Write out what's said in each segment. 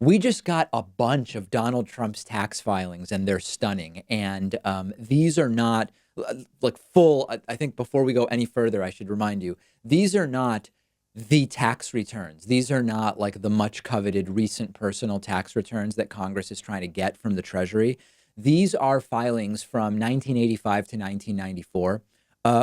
We just got a bunch of Donald Trump's tax filings, and they're stunning. And these are not like full. I think before we go any further, I should remind you, these are not the tax returns. These are not like the much coveted recent personal tax returns that Congress is trying to get from the Treasury. These are filings from 1985 to 1994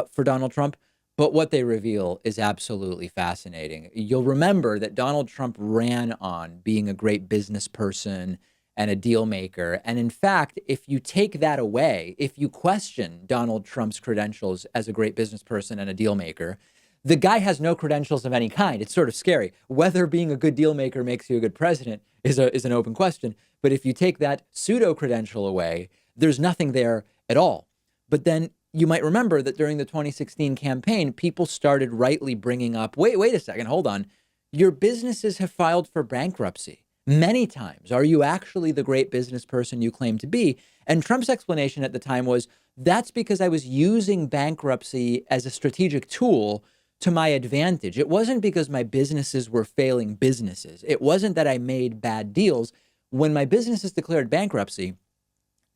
for Donald Trump. But what they reveal is absolutely fascinating. You'll remember that Donald Trump ran on being a great business person and a deal maker. And in fact, if you take that away, if you question Donald Trump's credentials as a great business person and a deal maker, the guy has no credentials of any kind. It's sort of scary. Whether being a good deal maker makes you a good president is an open question. But if you take that pseudo credential away, there's nothing there at all. But then you might remember that during the 2016 campaign, people started rightly bringing up, wait a second, hold on. Your businesses have filed for bankruptcy many times. Are you actually the great business person you claim to be? And Trump's explanation at the time was, that's because I was using bankruptcy as a strategic tool to my advantage. It wasn't because my businesses were failing businesses. It wasn't that I made bad deals. When my businesses declared bankruptcy,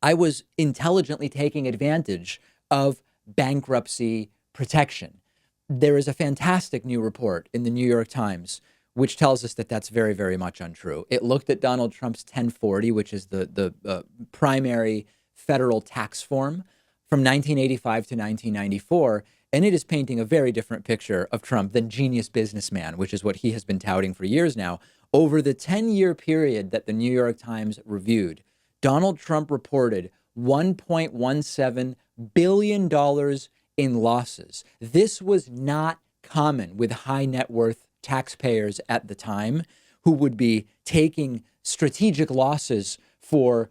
I was intelligently taking advantage of bankruptcy protection. There is a fantastic new report in the New York Times which tells us that that's very, very much untrue. It looked at Donald Trump's 1040, which is the primary federal tax form from 1985 to 1994, and it is painting a very different picture of Trump than genius businessman, which is what he has been touting for years now. Over the 10-year period that the New York Times reviewed, Donald Trump reported $1.17 billion in losses. This was not common with high net worth taxpayers at the time who would be taking strategic losses for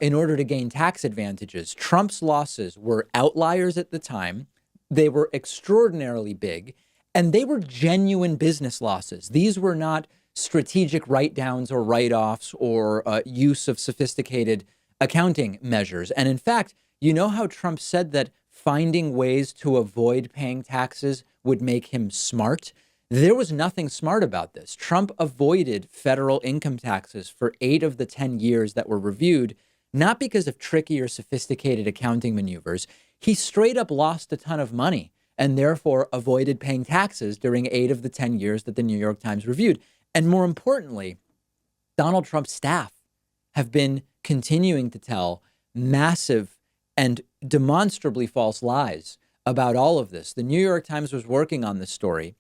in order to gain tax advantages. Trump's losses were outliers at the time. They were extraordinarily big, and they were genuine business losses. These were not strategic write-downs or write-offs or use of sophisticated accounting measures. And in fact, you know how Trump said that finding ways to avoid paying taxes would make him smart? There was nothing smart about this. Trump avoided federal income taxes for 8 of the 10 years that were reviewed, not because of tricky or sophisticated accounting maneuvers. He straight up lost a ton of money and therefore avoided paying taxes during 8 of the 10 years that the New York Times reviewed. And more importantly, Donald Trump's staff have been continuing to tell massive and demonstrably false lies about all of this. The New York Times was working on this story.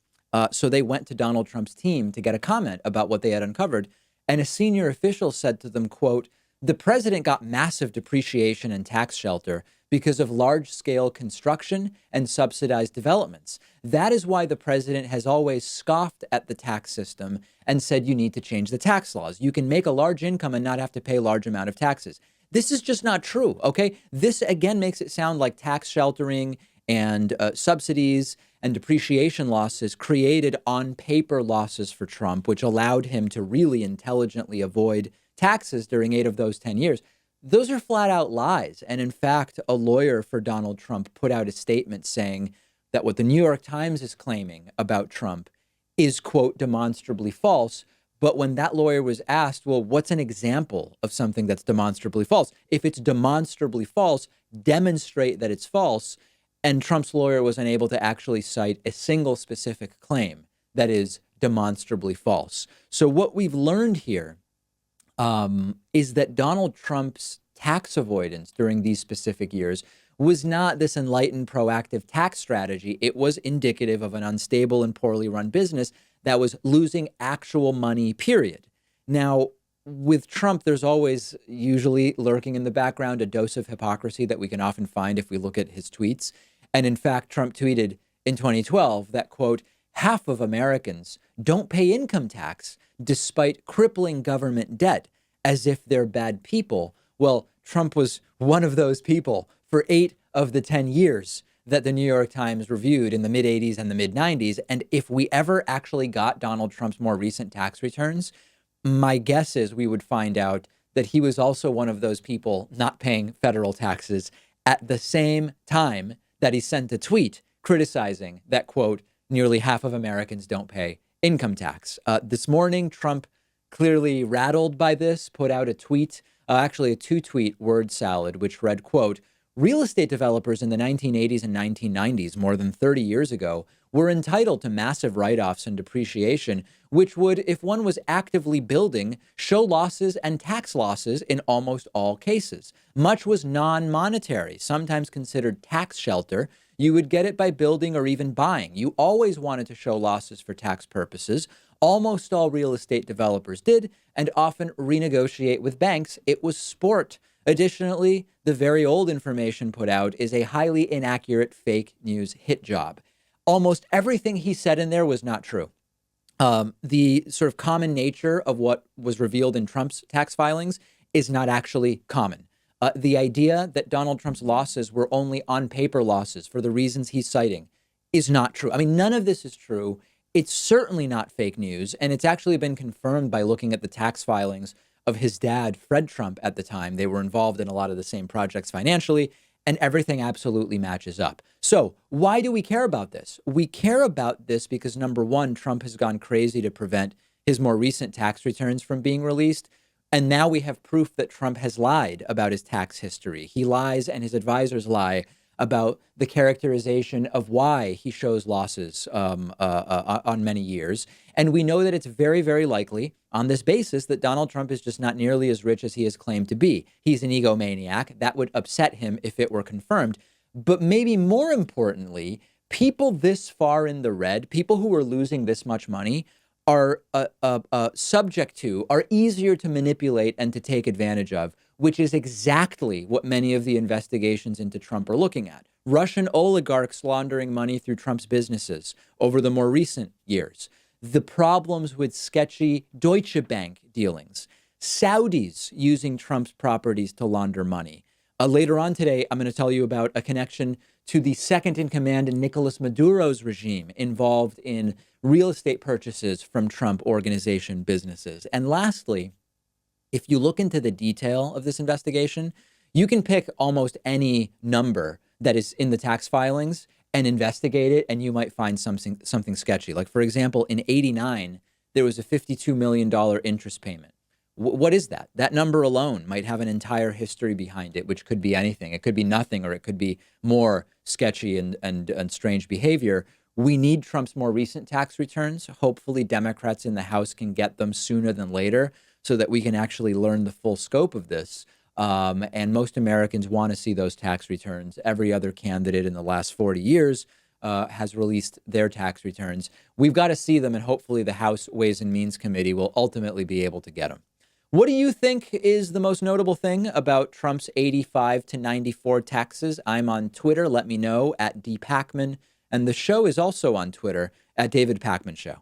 So they went to Donald Trump's team to get a comment about what they had uncovered. And a senior official said to them, quote, "The president got massive depreciation and tax shelter because of large scale construction and subsidized developments. That is why the president has always scoffed at the tax system and said you need to change the tax laws. You can make a large income and not have to pay a large amount of taxes." This is just not true. OK, this again makes it sound like tax sheltering and subsidies and depreciation losses created on paper losses for Trump, which allowed him to really intelligently avoid taxes during 8 of those 10 years. Those are flat out lies. And in fact, a lawyer for Donald Trump put out a statement saying that what the New York Times is claiming about Trump is, quote, demonstrably false. But when that lawyer was asked, well, what's an example of something that's demonstrably false? If it's demonstrably false, demonstrate that it's false. And Trump's lawyer was unable to actually cite a single specific claim that is demonstrably false. So what we've learned here is that Donald Trump's tax avoidance during these specific years was not this enlightened, proactive tax strategy. It was indicative of an unstable and poorly run business that was losing actual money, period. Now, with Trump, there's always usually lurking in the background a dose of hypocrisy that we can often find if we look at his tweets. And in fact, Trump tweeted in 2012 that, quote, "half of Americans don't pay income tax despite crippling government debt, as if they're bad people." Well, Trump was one of those people for 8 of the 10 years that the New York Times reviewed in the mid 80s and the mid 90s. And if we ever actually got Donald Trump's more recent tax returns, my guess is we would find out that he was also one of those people not paying federal taxes at the same time that he sent a tweet criticizing that, quote, "nearly half of Americans don't pay income tax." This morning, Trump clearly rattled by this, put out a tweet, actually a two-tweet word salad, which read, quote, "Real estate developers in the 1980s and 1990s, more than 30 years ago, were entitled to massive write-offs and depreciation, which would, if one was actively building, show losses and tax losses in almost all cases. Much was non-monetary, sometimes considered tax shelter. You would get it by building or even buying. You always wanted to show losses for tax purposes. Almost all real estate developers did, and often renegotiate with banks. It was sport. Additionally, the very old information put out is a highly inaccurate fake news hit job." Almost everything he said in there was not true. The sort of common nature of what was revealed in Trump's tax filings is not actually common. The idea that Donald Trump's losses were only on paper losses for the reasons he's citing is not true. I mean, none of this is true. It's certainly not fake news. And it's actually been confirmed by looking at the tax filings of his dad, Fred Trump, at the time. They were involved in a lot of the same projects financially, and everything absolutely matches up. So why do we care about this? We care about this because, number one, Trump has gone crazy to prevent his more recent tax returns from being released. And now we have proof that Trump has lied about his tax history. He lies and his advisors lie about the characterization of why he shows losses on many years. And we know that it's very, very likely on this basis that Donald Trump is just not nearly as rich as he has claimed to be. He's an egomaniac. That would upset him if it were confirmed. But maybe more importantly, people this far in the red, people who are losing this much money, are subject to, are easier to manipulate and to take advantage of, which is exactly what many of the investigations into Trump are looking at. Russian oligarchs laundering money through Trump's businesses over the more recent years. The problems with sketchy Deutsche Bank dealings. Saudis using Trump's properties to launder money. Later on today, I'm going to tell you about a connection to the second in command in Nicolas Maduro's regime involved in real estate purchases from Trump organization businesses. And lastly, if you look into the detail of this investigation, you can pick almost any number that is in the tax filings and investigate it, and you might find something sketchy. Like, for example, in '89, there was a $52 million interest payment. What is that? That number alone might have an entire history behind it, which could be anything. It could be nothing, or it could be more sketchy and strange behavior. We need Trump's more recent tax returns. Hopefully, Democrats in the House can get them sooner than later so that we can actually learn the full scope of this. And most Americans want to see those tax returns. Every other candidate in the last 40 years has released their tax returns. We've got to see them, and hopefully the House Ways and Means Committee will ultimately be able to get them. What do you think is the most notable thing about Trump's 85 to 94 taxes? I'm on Twitter. Let me know at @dpakman. And the show is also on Twitter at David Pakman Show.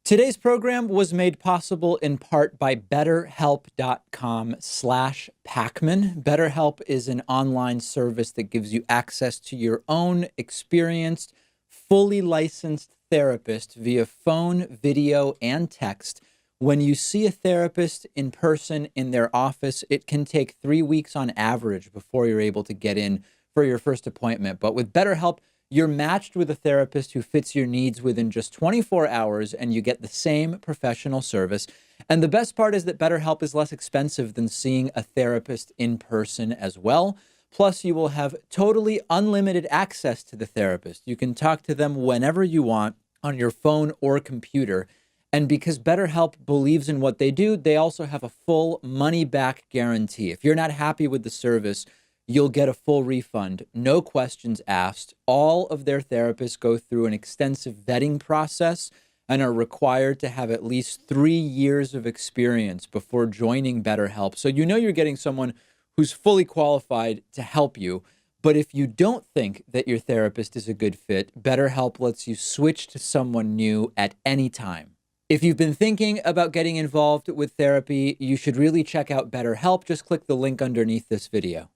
Today's program was made possible in part by BetterHelp.com/Pakman. BetterHelp is an online service that gives you access to your own experienced, fully licensed therapist via phone, video, and text. When you see a therapist in person in their office, it can take 3 weeks on average before you're able to get in for your first appointment. But with BetterHelp, you're matched with a therapist who fits your needs within just 24 hours, and you get the same professional service. And the best part is that BetterHelp is less expensive than seeing a therapist in person as well. Plus, you will have totally unlimited access to the therapist. You can talk to them whenever you want on your phone or computer. And because BetterHelp believes in what they do, they also have a full money-back guarantee. If you're not happy with the service, you'll get a full refund, no questions asked. All of their therapists go through an extensive vetting process and are required to have at least 3 years of experience before joining BetterHelp. So you know you're getting someone who's fully qualified to help you. But if you don't think that your therapist is a good fit, BetterHelp lets you switch to someone new at any time. If you've been thinking about getting involved with therapy, you should really check out BetterHelp. Just click the link underneath this video.